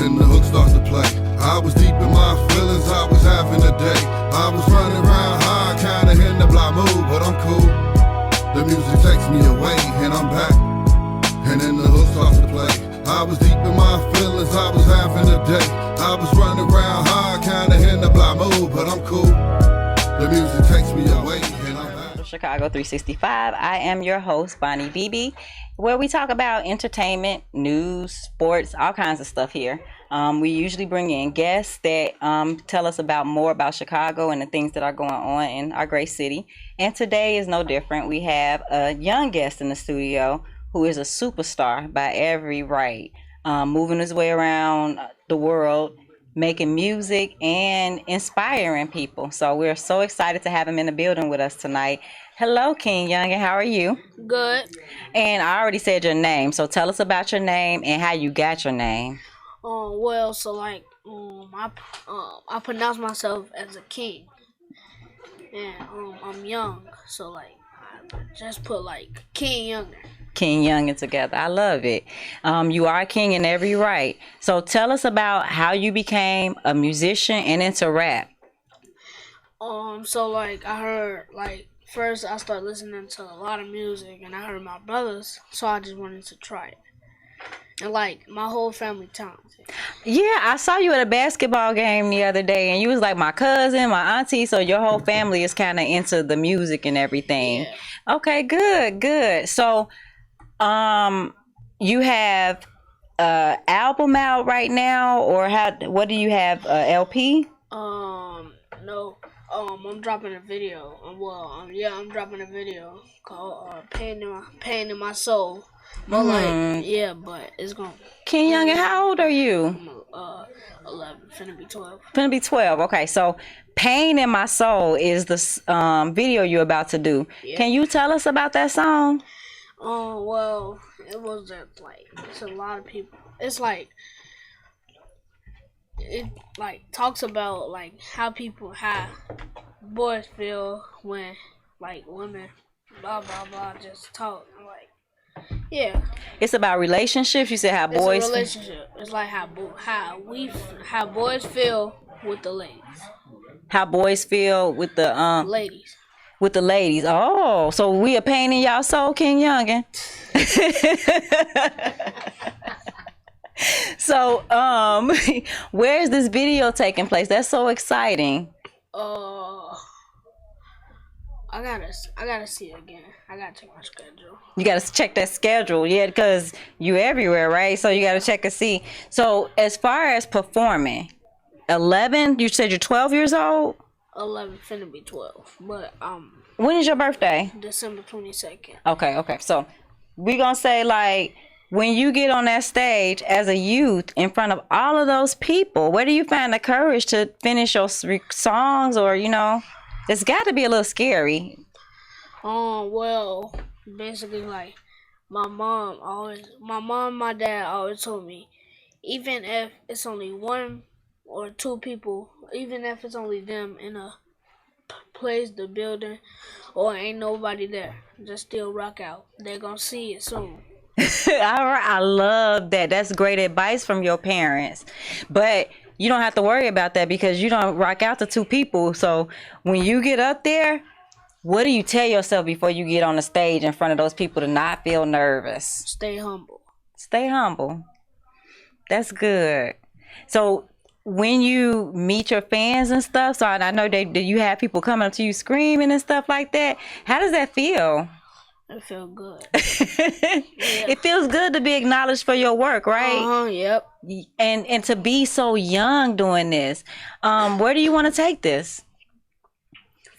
then the hook starts to play. I was deep in my feelings, I was having a day. I was running around high, kinda in the block mood, but I'm cool. The music takes me away, and I'm back. And then the hook starts to play. I was deep in my feelings, I was having a day. I was running around high, kinda in the block mood, but I'm cool. The music takes me away, and I'm back. Chicago 365. I am your host, Bonnie BB, where we talk about entertainment, news, sports, all kinds of stuff here. We usually bring in guests that tell us about more about Chicago and the things that are going on in our great city. And today is no different. We have a young guest in the studio who is a superstar by every right, moving his way around the world, making music and inspiring people. So we're so excited to have him in the building with us tonight. Hello, King Youngin. How are you? Good. And I already said your name, so tell us about your name and how you got your name. Well, so like, I pronounce myself as a king, and I'm young, so like, I just put like King Youngin. King Youngin together. I love it. You are a king in every right. So tell us about how you became a musician and into rap. So like, I heard like first I started listening to a lot of music, and I heard my brothers, so I just wanted to try it. And like my whole family talented. Yeah, I saw you at a basketball game the other day, and you was like my cousin, my auntie. So your whole family is kind of into the music and everything. Yeah. Okay, good. So, you have album out right now, or what do you have? LP? No. I'm dropping a video. I'm dropping a video called "Pain in My Soul." But but it's gonna. King Youngin, how old are you? I'm 11, finna be 12. Finna be 12. Okay, so "Pain in My Soul" is the video you're about to do. Yeah. Can you tell us about that song? Well, it was just like it's a lot of people. It's like it like talks about like how boys feel when like women blah blah blah just talk like. Yeah. It's about relationships. You said how boys. It's a relationship. It's like how boys feel with the ladies. How boys feel with the ladies. With the ladies. Oh, so we a pain in y'all soul, King Youngin. So, where is this video taking place? That's so exciting. I gotta see it again. I gotta check my schedule. You gotta check that schedule, yeah, because you everywhere, right? So you gotta check and see. So as far as performing, 11, you said you're 12 years old? 11, finna be 12. But when is your birthday? December 22nd. Okay. So we gonna say like when you get on that stage as a youth in front of all of those people, where do you find the courage to finish your songs, or it's got to be a little scary. Well, basically, like, my mom and my dad always told me, even if it's only one or two people, even if it's only them in a place, the building, or ain't nobody there, just still rock out. They're gonna see it soon. All right, I love that. That's great advice from your parents. But you don't have to worry about that because you don't rock out to two people. So when you get up there, what do you tell yourself before you get on the stage in front of those people to not feel nervous? Stay humble. Stay humble. That's good. So when you meet your fans and stuff, so I know that you have people coming up to you screaming and stuff like that. How does that feel? It feels good. Yeah. It feels good to be acknowledged for your work, right? Yep. And to be so young doing this. Where do you want to take this?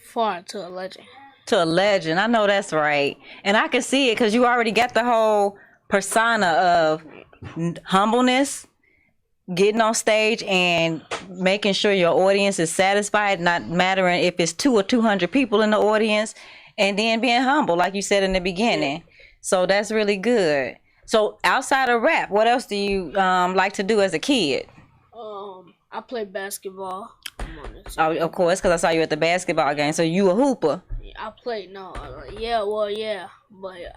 Far, to a legend. To a legend. I know that's right. And I can see it because you already got the whole persona of humbleness, getting on stage and making sure your audience is satisfied, not mattering if it's 2 or 200 people in the audience. And then being humble, like you said in the beginning. So that's really good. So outside of rap, what else do you like to do as a kid? I play basketball. Oh, of course, because I saw you at the basketball game. So you a hooper? I play, but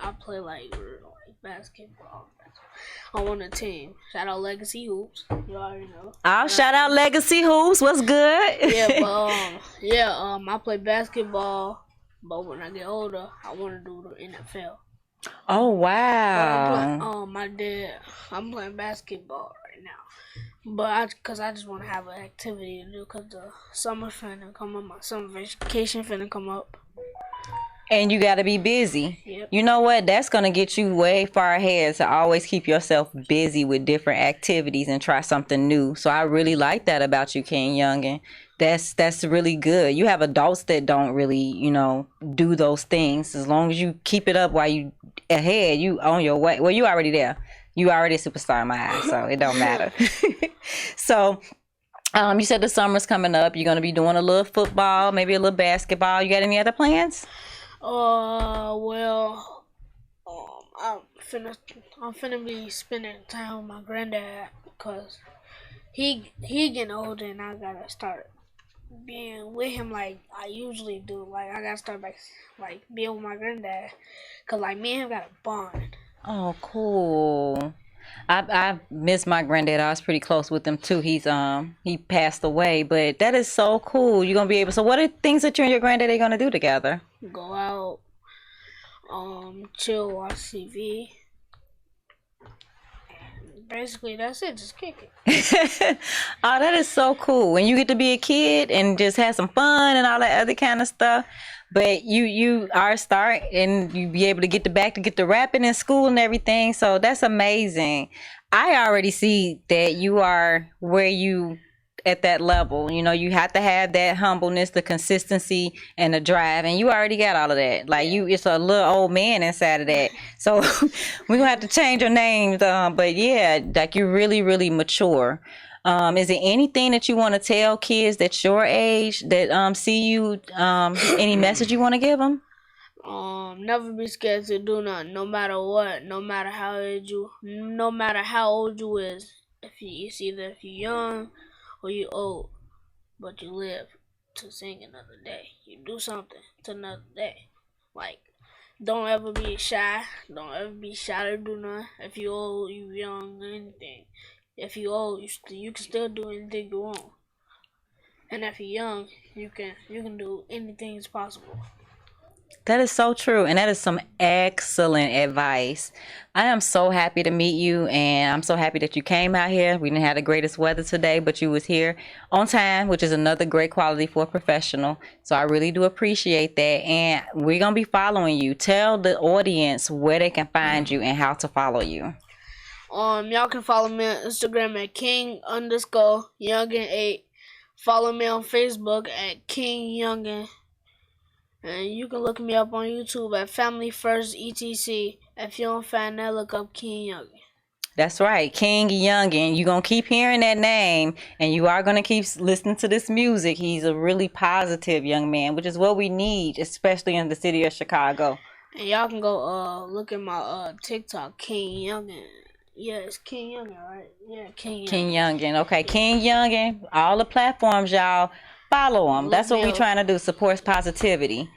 I play like basketball. on the team. Shout out Legacy Hoops. You already know. I'll shout out Legacy Hoops. What's good? I play basketball, but when I get older, I want to do the NFL. Oh wow! I'm playing basketball right now, but cause I just want to have an activity to do. Cause the summer's finna come up, my summer vacation finna come up. And you got to be busy. Yep. You know what? That's going to get you way far ahead to always keep yourself busy with different activities and try something new. So I really like that about you, King Youngin. That's really good. You have adults that don't really, do those things. As long as you keep it up while you ahead, you on your way. Well, you already there. You already a superstar in my eyes, so it don't matter. So you said the summer's coming up. You're going to be doing a little football, maybe a little basketball. You got any other plans? I'm finna be spending time with my granddad because he getting older and I gotta start being with him like I usually do. Like I gotta start like being with my granddad because like me and him got a bond. Oh, cool. I miss my granddad. I was pretty close with him too. He passed away, but that is so cool. You're gonna be able. So, what are things that you and your granddad are gonna do together? Go out, chill, watch TV. Basically, that's it. Just kick it. Oh, that is so cool. When you get to be a kid and just have some fun and all that other kind of stuff. But you are a star and you be able to get the rapping in school and everything. So that's amazing. I already see that you are where you at that level. You have to have that humbleness, the consistency, and the drive. And you already got all of that. Like it's a little old man inside of that. So we're gonna have to change your names. But yeah, like you're really, really mature. Is there anything that you want to tell kids that's your age that see you? Any message you want to give them? Never be scared to do nothing, no matter what, no matter how old you is. It's either if you're young or you old, but you live to sing another day. You do something to another day. Like, don't ever be shy. Don't ever be shy to do nothing. If you old, you young, anything. If you old, you can still do anything you want. And if you're young, you can do anything is possible. That is so true, and that is some excellent advice. I am so happy to meet you, and I'm so happy that you came out here. We didn't have the greatest weather today, but you was here on time, which is another great quality for a professional. So I really do appreciate that, and we're going to be following you. Tell the audience where they can find you and how to follow you. Y'all can follow me on Instagram at King_Youngin8. Follow me on Facebook at King Youngin. And you can look me up on YouTube at Family First ETC. If you don't find that, look up King Youngin. That's right, King Youngin. You're going to keep hearing that name, and you are going to keep listening to this music. He's a really positive young man, which is what we need, especially in the city of Chicago. And y'all can go look at my TikTok, King Youngin. Yeah, it's King Youngin, right? Yeah, King Youngin. King Youngin. Okay, King Youngin. All the platforms, y'all. Follow him. That's what we're trying to do. Supports positivity.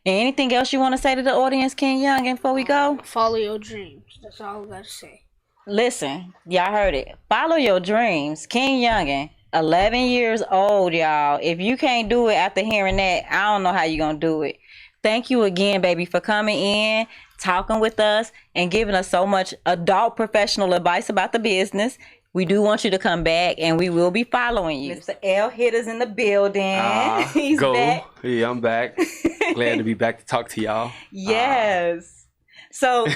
And anything else you want to say to the audience, King Youngin, before we go? Follow your dreams. That's all I got to say. Listen, y'all heard it. Follow your dreams. King Youngin, 11 years old, y'all. If you can't do it after hearing that, I don't know how you're going to do it. Thank you again, baby, for coming in, talking with us, and giving us so much adult professional advice about the business. We do want you to come back, and we will be following you. Mr. EL Hitta's in the building. He's back. Yeah, I'm back. Glad to be back to talk to y'all. Yes. So,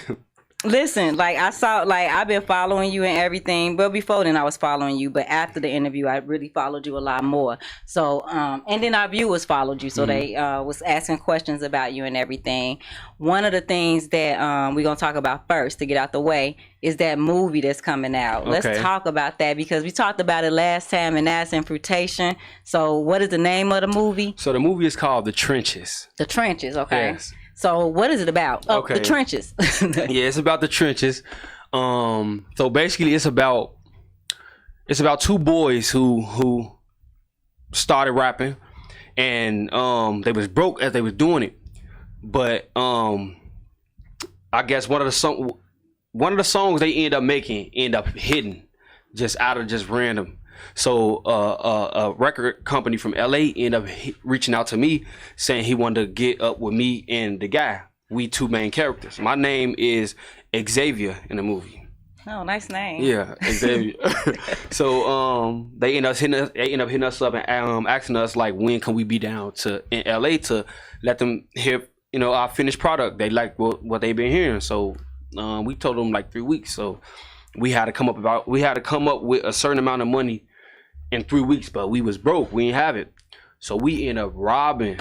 listen, I've been following you and everything. But before then, I was following you. But after the interview, I really followed you a lot more. So, and then our viewers followed you. So they was asking questions about you and everything. One of the things that we're going to talk about first to get out the way is that movie that's coming out. Okay. Let's talk about that because we talked about it last time, and that's in fruitation. So what is the name of the movie? So the movie is called The Trenches. The Trenches, okay. Yes. So what is it about? Oh, okay. The trenches. Yeah, it's about the trenches. So basically it's about two boys who started rapping, and they was broke as they was doing it. But I guess one of the one of the songs they end up hitting just out of just random. So a record company from LA ended up reaching out to me saying he wanted to get up with me and the guy. We two main characters. My name is Xavier in the movie. Oh, nice name. Yeah, Xavier. So they end up hitting us up and asking us like, when can we be down in LA to let them hear our finished product. They like what they've been hearing. So we told them like 3 weeks. So we had to come up with a certain amount of money in 3 weeks, but we was broke. We didn't have it. So we ended up robbing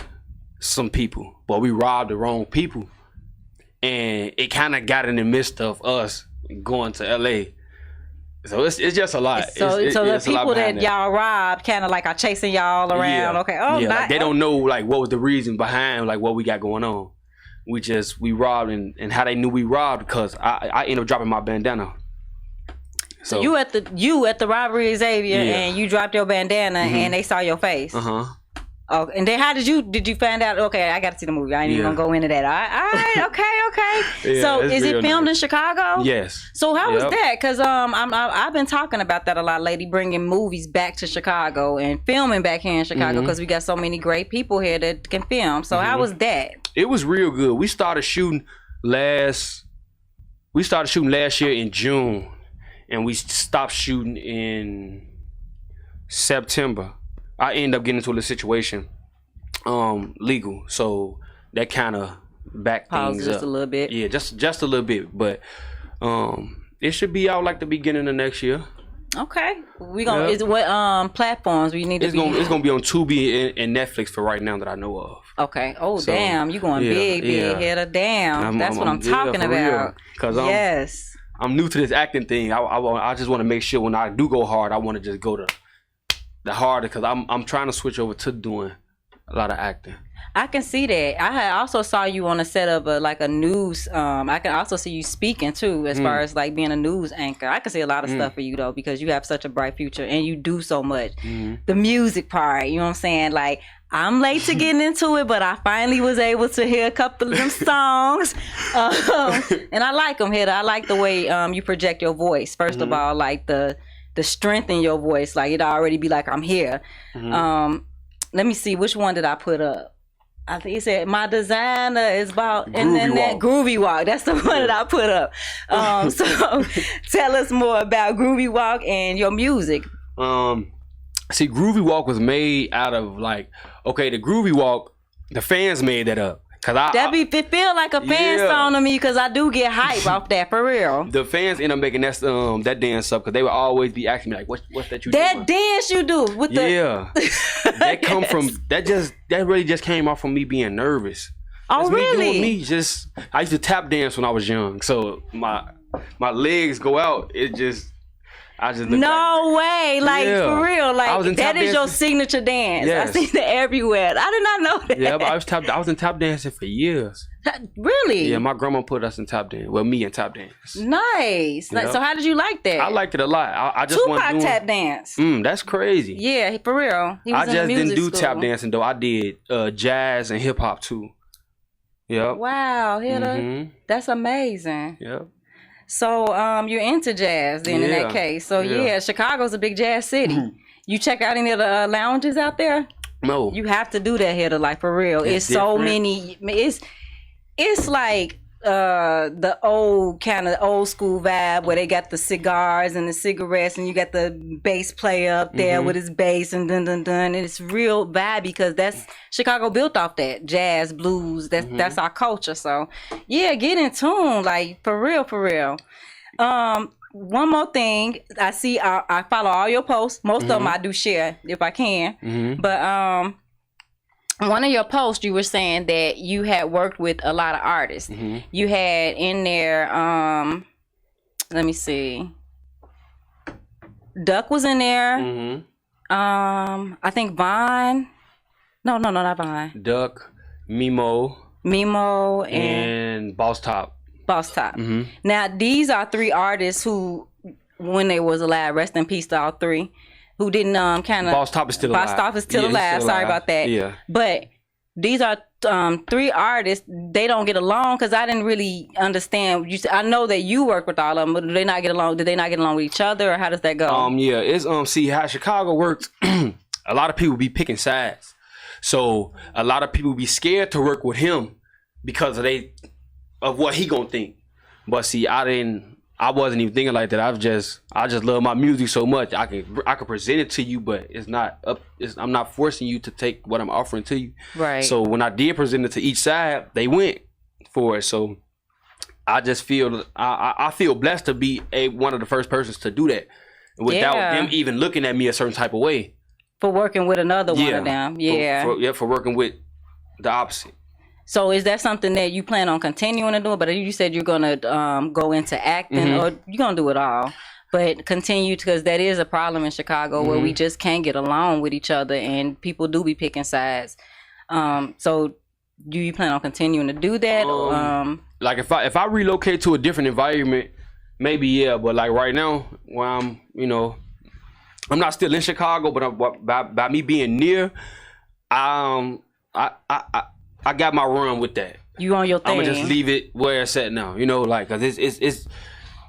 some people, but we robbed the wrong people. And it kind of got in the midst of us going to LA. So it's just a lot. So the people that y'all robbed kind of like are chasing y'all around. Yeah. Okay. Oh, yeah, not, like they don't know like what was the reason behind like what we got going on. We robbed and how they knew we robbed because I ended up dropping my bandana. So you at the robbery, Xavier, and you dropped your bandana and they saw your face. Oh, and then how did you find out? Okay, I got to see the movie. I ain't even gonna go into that. All right, okay. Yeah, so is it filmed in nice. Chicago? Yes. So how was that? Because I've been talking about that a lot lately, bringing movies back to Chicago and filming back here in Chicago because we got so many great people here that can film. So how was that? It was real good. We started shooting last year in June, and we stopped shooting in September. I ended up getting into a situation, legal, so that kind of backed things up just a little bit. Yeah, just a little bit, but it should be out like the beginning of next year. Okay, we gonna is what platforms we need to It's gonna be on Tubi and Netflix for right now that I know of. Okay. Oh, so, damn, you going big hitter. Damn, that's what I'm talking about. Because yes, I'm new to this acting thing. I just want to make sure when I do go hard, I want to just go to the harder because I'm trying to switch over to doing a lot of acting. I can see that. I had also saw you on a set of a news. I can also see you speaking too, as far as like being a news anchor. I can see a lot of stuff for you though because you have such a bright future and you do so much. The music part, you know what I'm saying? Like I'm late to getting into it, but I finally was able to hear a couple of them songs, and I like them. Hitter, I like the way you project your voice. First of all, like the strength in your voice, like it already be like I'm here. Let me see, which one did I put up? I think it said my designer is about that Groovy Walk. That's the one that I put up. So tell us more about Groovy Walk and your music. See, Groovy Walk was made out of the Groovy Walk, the fans made that up. It feel like a fan song to me because I do get hype off that for real. The fans end up making that dance up because they would always be asking me like, "What's that you that doing?" dance you do with the that come from that really just came off from me being nervous. Oh, really? I used to tap dance when I was young, so my legs go out. I just no way, for real, like that is your signature dance. Yes. I seen it everywhere. I did not know that. Yeah, but I was in tap dancing for years. Really? Yeah, my grandma put us in tap dance. Well, me in tap dance. Nice. Yep. So how did you like that? I liked it a lot. I just Tupac tap dance. That's crazy. Yeah, for real. He was I just didn't do school. tap dancing though. I did jazz and hip hop too. Yep. Wow, Hitta. That's amazing. Yep. So you're into jazz then in that case. So Chicago's a big jazz city. You check out any of the lounges out there? No. You have to do that here like for real. It's so many. It's like the old school vibe where they got the cigars and the cigarettes and you got the bass player up there with his bass and dun dun dun. And it's real vibe because that's Chicago built off that jazz, blues. That's our culture. So yeah, get in tune, like for real. One more thing, I see I follow all your posts. Most of them I do share if I can. But one of your posts, you were saying that you had worked with a lot of artists. You had in there, let me see, Duck was in there. I think Vaughn. No, not Vaughn. Duck, Mimo, and Boss Top. Now, these are three artists who, when they was alive, rest in peace to all three, who didn't kind of... Boss Top is still alive. Boss Top is still alive. Sorry about that. Yeah. But these are three artists, they don't get along? Because I didn't really understand. I know that you work with all of them, but do they not get along? Do they not get along with each other, or how does that go? Yeah, it's see how Chicago works. A lot of people be picking sides, so a lot of people be scared to work with him because of what he gonna think. But see, I wasn't even thinking like that. I just love my music so much. I can present it to you, but it's not up. I'm not forcing you to take what I'm offering to you. Right. So when I did present it to each side, they went for it. So I just feel I feel blessed to be one of the first persons to do that without them even looking at me a certain type of way. For working with another one of them. Yeah. For working with the opposite. So is that something that you plan on continuing to do? But you said you're going to go into acting, or you're going to do it all. But continue, because that is a problem in Chicago where we just can't get along with each other and people do be picking sides. So do you plan on continuing to do that? Like if I relocate to a different environment, maybe yeah. But like right now, where I'm not still in Chicago, but by me being near, I got my run with that. You on your thing. I'ma just leave it where it's at now. Like, cause it's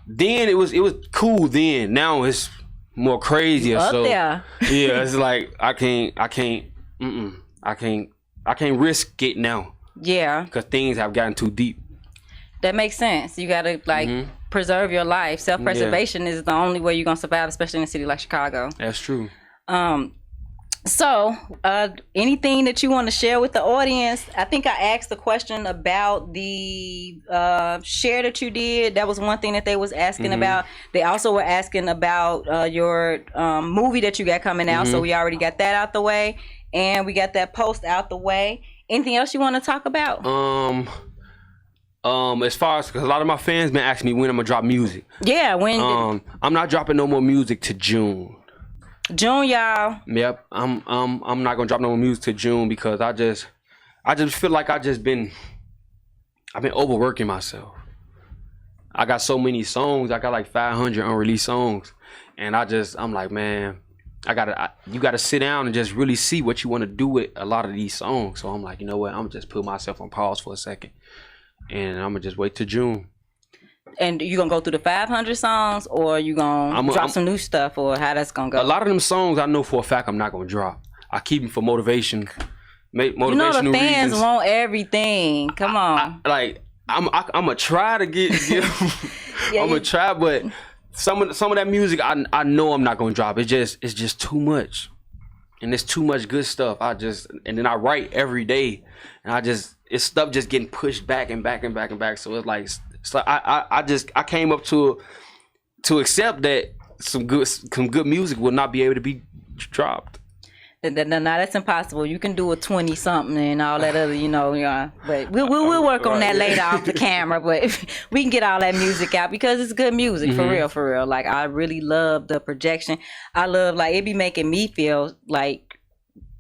then it was cool then. Now it's more crazier. Up so there. Yeah, it's like I can't risk it now. Yeah. Cause things have gotten too deep. That makes sense. You gotta preserve your life. Self-preservation is the only way you're gonna survive, especially in a city like Chicago. That's true. So, anything that you want to share with the audience? I think I asked the question about the share that you did. That was one thing that they was asking about. They also were asking about your movie that you got coming out. So we already got that out the way, and we got that post out the way. Anything else you want to talk about? As far as, because a lot of my fans been asking me when I'm gonna drop music. Yeah, when? I'm not dropping no more music to June. June, y'all. Yep, I'm not gonna drop no more music to June because I just feel like I've been overworking myself. I got so many songs. I got like 500 unreleased songs, and I'm like, man, you gotta sit down and just really see what you want to do with a lot of these songs. So I'm like, you know what? I'm just put myself on pause for a second, and I'm gonna just wait till June. And you gonna go through the 500 songs, or you gonna drop some new stuff, or how that's gonna go? A lot of them songs I know for a fact I'm not gonna drop. I keep them for motivation. Motivational the fans reasons. want everything. Come on. I'm gonna try to get. I'm gonna try, but some of that music I know I'm not gonna drop. It's just too much, and it's too much good stuff. And then I write every day, and it's stuff just getting pushed back and back and back and back. So it's like. So I came up to accept that some good music will not be able to be dropped. No, that's impossible. You can do a 20 something and all that other, but we'll work on that later off the camera. But we can get all that music out because it's good music for real. Like I really love the projection. I love it be making me feel like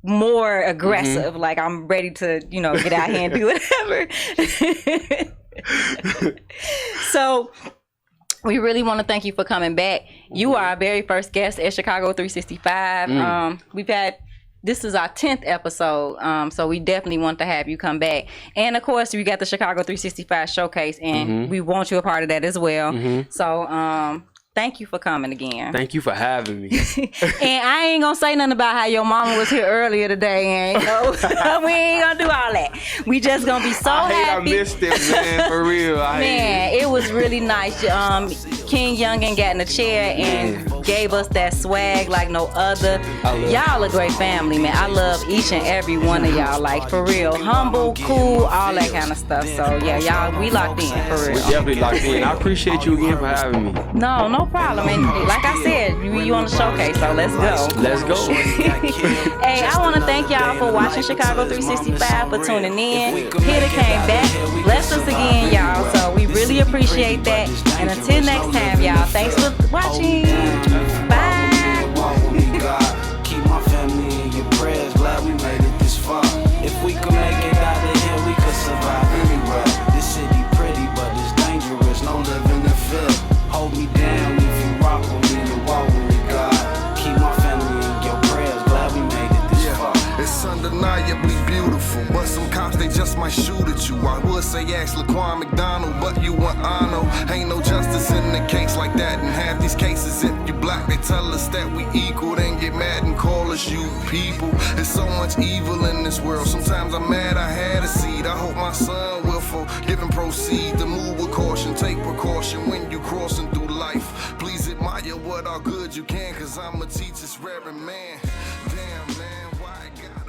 more aggressive. Like I'm ready to get out here and do whatever. So we really want to thank you for coming back. You are our very first guest at Chicago 365. This is our 10th episode, so we definitely want to have you come back. And of course, we got the Chicago 365 showcase, and we want you a part of that as well. So thank you for coming again. Thank you for having me. And I ain't gonna say nothing about how your mama was here earlier today, and we ain't gonna do all that. We just gonna be so happy. I missed it, man, for real. It was really nice. King Youngin got in a chair and gave us that swag like no other. Y'all a great family, man. I love each and every one of y'all, like for real. Humble, cool, all that kind of stuff. So yeah, y'all, we locked in for real. We definitely locked in. I appreciate you again for having me. No problem. And like I said, you on the showcase, so let's go. Let's go. Hey, I want to thank y'all for watching Chicago 365, for tuning in. Hitta came back, blessed us again, y'all. So we really appreciate that. And until next time, y'all, thanks for watching. Bye. Keep my family in your prayers. Glad we made it this far. If we could make it out of here, we could survive anywhere. This city pretty, but it's dangerous. No living in fear. Hold me down if you rock with me and walk with me, God. Keep my family in your prayers. Glad we made it this far. It's undeniably beautiful, but some cops they just might shoot at you. I would say ask Laquan McDonald, but you want Ano. Ain't no justice in the case like that. In half these cases, if you black, they tell us that we equal, then get mad and call us you people. There's so much evil in this world. Sometimes I'm mad I had a seed. I hope my son will forgive and proceed to move with caution. Take precaution when you crossing through life. Please admire what all good you can, cause I'ma teach this reverend man. Damn man, why it got